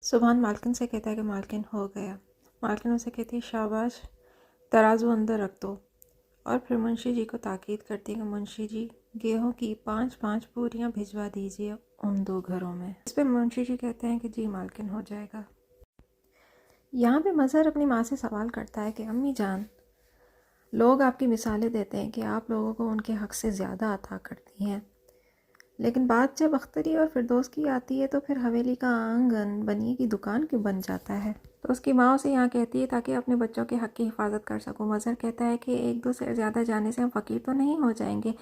सुभान मालकिन से कहता है कि मालकिन हो गया। मालकिन उसे कहती है शाबाश, तराजू अंदर रख दो। और फिर मुंशी जी को ताकीद करती है कि मुंशी जी गेहूं की 5-5 पूरियां भिजवा दीजिए उन 2 घरों में। इस पर मुंशी जी कहते हैं कि जी मालकिन हो जाएगा। यहाँ पे मज़हर अपनी माँ से सवाल करता है कि अम्मी जान, लोग आपकी मिसालें देते हैं कि आप लोगों को उनके हक़ से ज़्यादा अता करती हैं, लेकिन बात जब अख्तरी और फिरदौस की आती है तो फिर हवेली का आंगन बनिए की दुकान क्यों बन जाता है। तो उसकी माँ उसे यहाँ कहती है ताकि अपने बच्चों के हक़ की हिफाजत कर सकूँ। मज़हर कहता है कि 1-2 से ज़्यादा जाने से हम फ़कीर तो नहीं हो जाएंगे,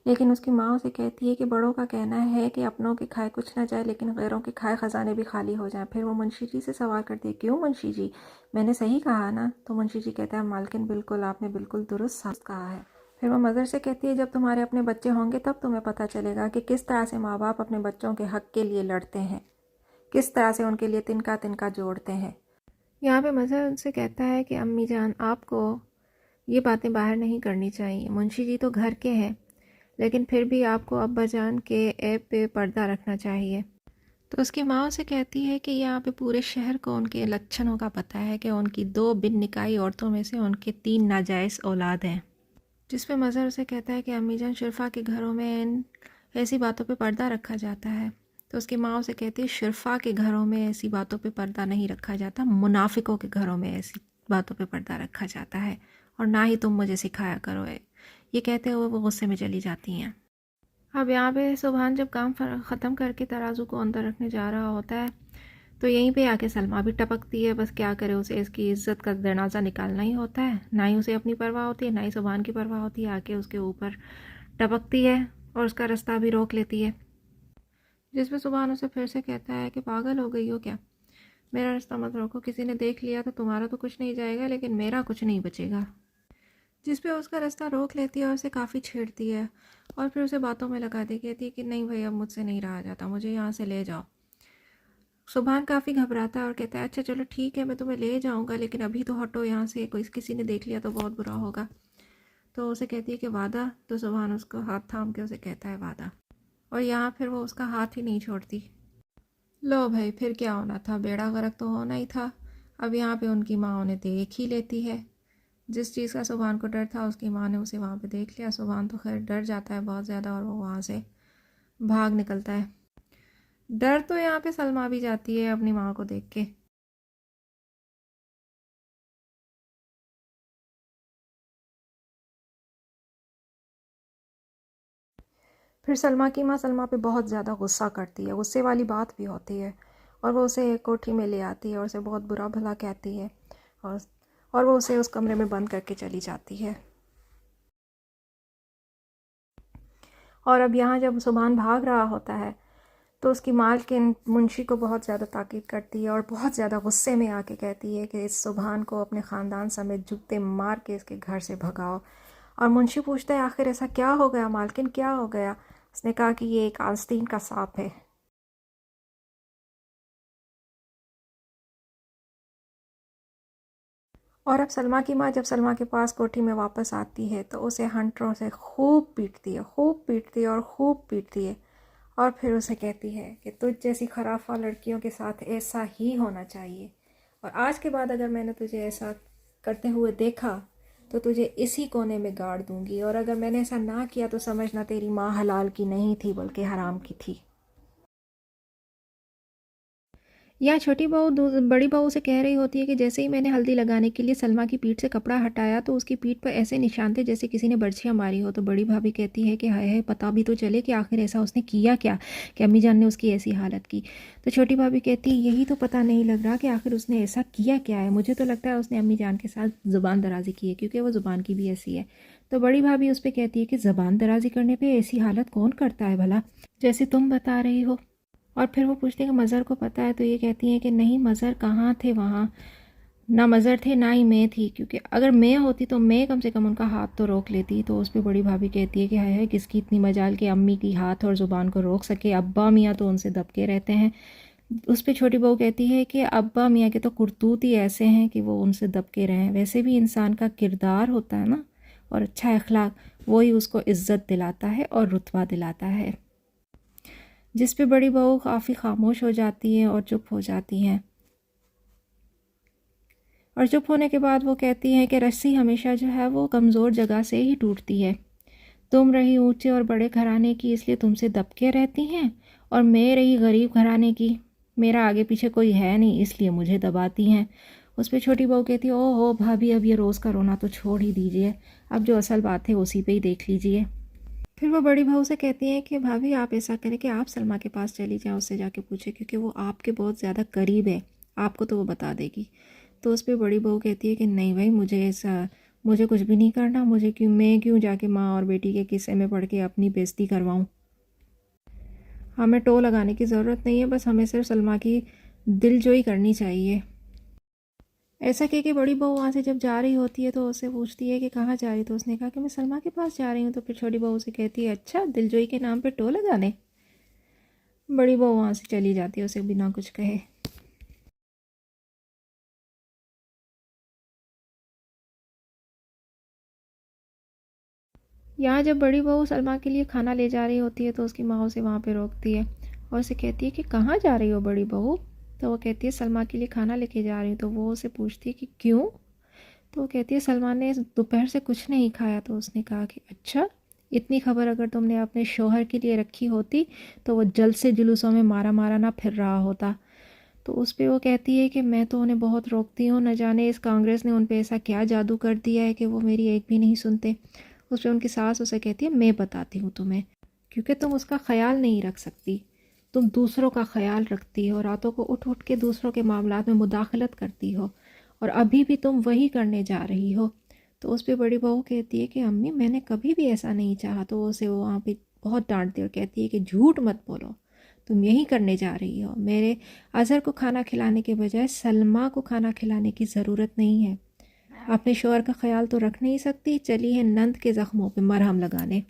लेकिन उसकी माँ उसे कहती है कि बड़ों का कहना है कि अपनों के खाए कुछ ना जाए लेकिन गैरों के खाए ख़जाने भी खाली हो जाएं। फिर वो मुंशी जी से सवाल करती है, क्यों मुंशी जी, मैंने सही कहा ना। तो मुंशी जी कहता है, मालकिन बिल्कुल, आपने बिल्कुल दुरुस्त साफ कहा है। फिर वो मदर से कहती है, जब तुम्हारे अपने बच्चे होंगे तब तुम्हें पता चलेगा कि किस तरह से माँ बाप अपने बच्चों के हक़ के लिए लड़ते हैं, किस तरह से उनके लिए तिनका तिनका जोड़ते हैं। यहाँ पे मदर उनसे कहता है कि अम्मी जान, आपको ये बातें बाहर नहीं करनी चाहिए। मुंशी जी तो घर के हैं, लेकिन फिर भी आपको अब्बा जान के ऐब पे पर्दा रखना चाहिए। तो उसकी माँ उसे कहती है कि यहाँ पे पूरे शहर को उनके लक्षणों का पता है कि उनकी 2 बिन निकाही औरतों में से उनके 3 नाजायज़ औलाद हैं। जिस पे मज़हर उसे कहता है कि अम्मी जान, शर्फा के घरों में ऐसी बातों पे पर्दा रखा जाता है। तो उसकी माँ उसे कहती है, शर्फा के घरों में ऐसी बातों पे पर्दा नहीं रखा जाता, मुनाफिकों के घरों में ऐसी बातों पे पर्दा रखा जाता है, और ना ही तुम मुझे सिखाया करो। ये कहते हुए वो गुस्से में चली जाती हैं। अब यहाँ पे सुभान जब काम ख़त्म करके तराजू को अंदर रखने जा रहा होता है तो यहीं पे आके सलमा भी टपकती है। बस क्या करे, उसे इसकी इज्जत का जनाजा निकालना ही होता है। ना ही उसे अपनी परवाह होती है, ना ही सुभान की परवाह होती है। आके उसके ऊपर टपकती है और उसका रास्ता भी रोक लेती है। जिसमें सुभान उसे फिर से कहता है कि पागल हो गई हो क्या, मेरा रास्ता मत रोको। किसी ने देख लिया तो तुम्हारा तो कुछ नहीं जाएगा, लेकिन मेरा कुछ नहीं बचेगा। जिस पे उसका रास्ता रोक लेती है और उसे काफ़ी छेड़ती है और फिर उसे बातों में लगा दी, कहती है कि नहीं भाई, अब मुझसे नहीं रहा जाता, मुझे यहाँ से ले जाओ। सुभान काफ़ी घबराता है और कहता है, अच्छा चलो ठीक है, मैं तुम्हें ले जाऊँगा, लेकिन अभी तो हटो यहाँ से, कोई किसी ने देख लिया तो बहुत बुरा होगा। तो उसे कहती है कि वादा। तो सुभान उसको हाथ थाम के उसे कहता है वादा, और यहाँ फिर वो उसका हाथ ही नहीं छोड़ती। लो भाई, फिर क्या होना था, बेड़ा गर्क तो होना ही था। अब यहाँ पे उनकी माँ उन्हें देख ही लेती है। जिस चीज़ का सुभान को डर था उसकी माँ ने उसे वहाँ पे देख लिया। सुभान तो खैर डर जाता है बहुत ज़्यादा और वो वहाँ से भाग निकलता है। डर तो यहाँ पे सलमा भी जाती है अपनी माँ को देख के। फिर सलमा की माँ सलमा पे बहुत ज़्यादा गुस्सा करती है, गुस्से वाली बात भी होती है, और वो उसे एक कोठी में ले आती है और उसे बहुत बुरा भला कहती है, और और वो उसे उस कमरे में बंद करके चली जाती है। और अब यहाँ जब सुभान भाग रहा होता है तो उसकी मालकिन मुंशी को बहुत ज़्यादा ताकीद करती है और बहुत ज़्यादा गुस्से में आके कहती है कि इस सुभान को अपने ख़ानदान समेत जूते मार के इसके घर से भगाओ। और मुंशी पूछता है, आखिर ऐसा क्या हो गया मालकिन, क्या हो गया। उसने कहा कि ये एक आस्तीन का सांप है। और अब सलमा की माँ जब सलमा के पास कोठी में वापस आती है तो उसे हंटरों से खूब पीटती है, खूब पीटती है और खूब पीटती है, और फिर उसे कहती है कि तुझ जैसी खराफा लड़कियों के साथ ऐसा ही होना चाहिए, और आज के बाद अगर मैंने तुझे ऐसा करते हुए देखा तो तुझे इसी कोने में गाड़ दूंगी, और अगर मैंने ऐसा ना किया तो समझना तेरी माँ हलाल की नहीं थी बल्कि हराम की थी। यहाँ छोटी बहू बड़ी बहू से कह रही होती है कि जैसे ही मैंने हल्दी लगाने के लिए सलमा की पीठ से कपड़ा हटाया तो उसकी पीठ पर ऐसे निशान थे जैसे किसी ने बर्छियाँ मारी हो। तो बड़ी भाभी कहती है कि हाय हाय, पता भी तो चले कि आखिर ऐसा उसने किया क्या कि अम्मी जान ने उसकी ऐसी हालत की। तो छोटी भाभी कहती है, यही तो पता नहीं लग रहा कि आखिर उसने ऐसा किया क्या है। मुझे तो लगता है उसने अम्मी जान के साथ ज़ुबान दराजी की है, क्योंकि वो ज़ुबान की भी ऐसी है। तो बड़ी भाभी उस पर कहती है कि ज़बान दराजी करने पर ऐसी हालत कौन करता है भला, जैसे तुम बता रही हो। और फिर वो पूछते हैं कि मज़हर को पता है। तो ये कहती हैं कि नहीं, मज़हर कहाँ थे वहाँ, ना मज़हर थे ना ही मैं थी, क्योंकि अगर मैं होती तो मैं कम से कम उनका हाथ तो रोक लेती। तो उस पर बड़ी भाभी कहती है कि हाय हाय, किसकी इतनी मजाल कि अम्मी की हाथ और ज़ुबान को रोक सके, अब्बा मियाँ तो उनसे दबके रहते हैं। उस पर छोटी बहू कहती है कि अब्बा मियाँ के तो करतूत ही ऐसे हैं कि वो उनसे दबके रहें। वैसे भी इंसान का किरदार होता है ना, और अच्छा अखलाक, वही उसको इज़्ज़त दिलाता है और रुतबा दिलाता है। जिस पे बड़ी बहू काफ़ी खामोश हो जाती हैं और चुप हो जाती हैं। और चुप होने के बाद वो कहती हैं कि रस्सी हमेशा जो है वो कमज़ोर जगह से ही टूटती है। तुम रही ऊंचे और बड़े घराने की, इसलिए तुमसे दबके रहती हैं, और मैं रही गरीब घराने की, मेरा आगे पीछे कोई है नहीं, इसलिए मुझे दबाती हैं। उस पर छोटी बहू कहती है, ओहो भाभी, अब ये रोज़ का रोना तो छोड़ ही दीजिए, अब जो असल बात है उसी पे ही देख लीजिए। फिर वो बड़ी बहू से कहती हैं कि भाभी आप ऐसा करें कि आप सलमा के पास चली जाएं, उससे जाके पूछें, क्योंकि वो आपके बहुत ज़्यादा करीब है, आपको तो वो बता देगी। तो उस पर बड़ी बहू कहती है कि नहीं भाई, मुझे कुछ भी नहीं करना, मैं क्यों जाके माँ और बेटी के किस्से में पढ़ के अपनी बेइज्जती करवाऊँ। हमें टो लगाने की ज़रूरत नहीं है, बस हमें सिर्फ सलमा की दिलजोई करनी चाहिए। ऐसा कह के बड़ी बहू वहाँ से जब जा रही होती है तो उससे पूछती है कि कहाँ जा रही, तो उसने कहा कि मैं सलमा के पास जा रही हूँ। तो फिर छोटी बहू से कहती है, अच्छा, दिलजोई के नाम पे टो लगाने। बड़ी बहू वहाँ से चली जाती है उसे बिना कुछ कहे। यहाँ जब बड़ी बहू सलमा के लिए खाना ले जा रही होती है तो उसकी माँ उसे वहाँ पे रोकती है और उसे कहती है कि कहाँ जा रही हो बड़ी बहू। तो वो कहती है सलमा के लिए खाना लेके जा रही हूँ। तो वो उसे पूछती है कि क्यों। तो वो कहती है सलमा ने दोपहर से कुछ नहीं खाया। तो उसने कहा कि अच्छा, इतनी खबर अगर तुमने अपने शोहर के लिए रखी होती तो वो जल्द से जुलूसों में मारा मारा ना फिर रहा होता। तो उस पर वो कहती है कि मैं तो उन्हें बहुत रोकती हूँ, न जाने इस कांग्रेस ने उन पे ऐसा क्या जादू कर दिया है कि वो मेरी एक भी नहीं सुनते। उस पर उनकी सास उसे कहती है, मैं बताती हूँ तुम्हें, क्योंकि तुम उसका ख्याल नहीं रख सकती, तुम दूसरों का ख्याल रखती हो, रातों को उठ उठ के दूसरों के मामलात में मुदाखलत करती हो, और अभी भी तुम वही करने जा रही हो। तो उस पर बड़ी बहू कहती है कि अम्मी, मैंने कभी भी ऐसा नहीं चाहा। तो उसे वो वहाँ पे बहुत डांटती है और कहती है कि झूठ मत बोलो, तुम यही करने जा रही हो। मेरे अज़हर को खाना खिलाने के बजाय सलमा को खाना खिलाने की ज़रूरत नहीं है। अपने शोहर का ख्याल तो रख नहीं सकती, चली है नंद के ज़ख्मों पे मरहम लगाने।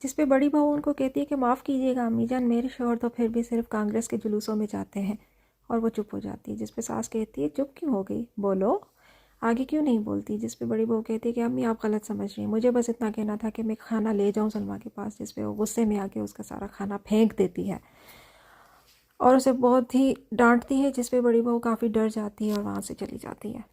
जिस पे बड़ी बहू उनको कहती है कि माफ़ कीजिएगा अम्मी जान, मेरे शोहर तो फिर भी सिर्फ कांग्रेस के जुलूसों में जाते हैं। और वो चुप हो जाती है। जिस पे सास कहती है, चुप क्यों हो गई, बोलो, आगे क्यों नहीं बोलती। जिस पे बड़ी बहू कहती है कि अम्मी आप गलत समझ रही हैं, मुझे बस इतना कहना था कि मैं खाना ले जाऊँ सलमा के पास। जिस पे वो गुस्से में आके उसका सारा खाना फेंक देती है और उसे बहुत ही डांटती है। जिस पे बड़ी बहू काफ़ी डर जाती है और वहाँ से चली जाती है।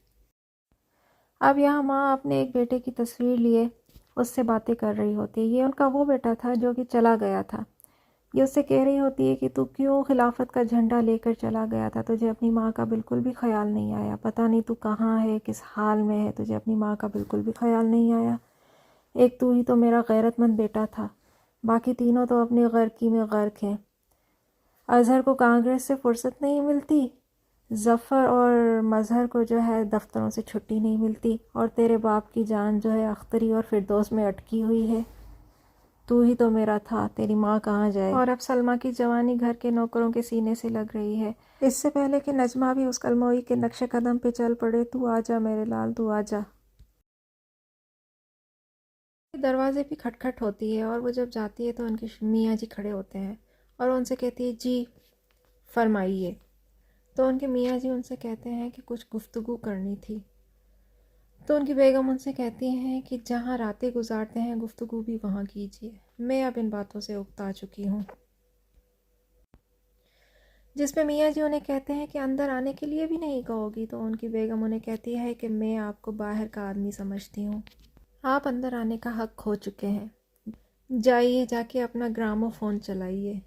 अब यहाँ माँ अपने एक बेटे की तस्वीर लिए उससे बातें कर रही होती है। ये उनका वो बेटा था जो कि चला गया था। ये उससे कह रही होती है कि तू क्यों खिलाफत का झंडा लेकर चला गया था, तुझे अपनी माँ का बिल्कुल भी ख्याल नहीं आया, पता नहीं तू कहाँ है, किस हाल में है, तुझे अपनी माँ का बिल्कुल भी ख्याल नहीं आया। एक तू ही तो मेरा गैरतमंद बेटा था, बाकी तीनों तो अपनी गर्की में गर्क हैं। अजहर को कांग्रेस से फुर्सत नहीं मिलती, ज़फ़र और मज़हर को जो है दफ्तरों से छुट्टी नहीं मिलती, और तेरे बाप की जान जो है अख्तरी और फिरदौस में अटकी हुई है। तू ही तो मेरा था, तेरी माँ कहाँ जाए। और अब सलमा की जवानी घर के नौकरों के सीने से लग रही है। इससे पहले कि नजमा भी उस कलमोई के नक्शे कदम पे चल पड़े, तू आजा मेरे लाल, तू आजा। दरवाजे पे खटखट होती है और वो जब जाती है तो उनके मियाँ जी खड़े होते हैं और उनसे कहती है, जी फरमाइए। तो उनके मियाँ जी उनसे कहते हैं कि कुछ गुफ्तगू करनी थी। तो उनकी बेगम उनसे कहती हैं कि जहाँ रातें गुजारते हैं गुफ्तगू भी वहाँ कीजिए, मैं अब इन बातों से उकता चुकी हूँ। जिसमें मियाँ जी उन्हें कहते हैं कि अंदर आने के लिए भी नहीं कहोगी। तो उनकी बेगम उन्हें कहती है कि मैं आपको बाहर का आदमी समझती हूँ, आप अंदर आने का हक खो चुके हैं, जाइए जाके अपना ग्रामोफोन चलाइए।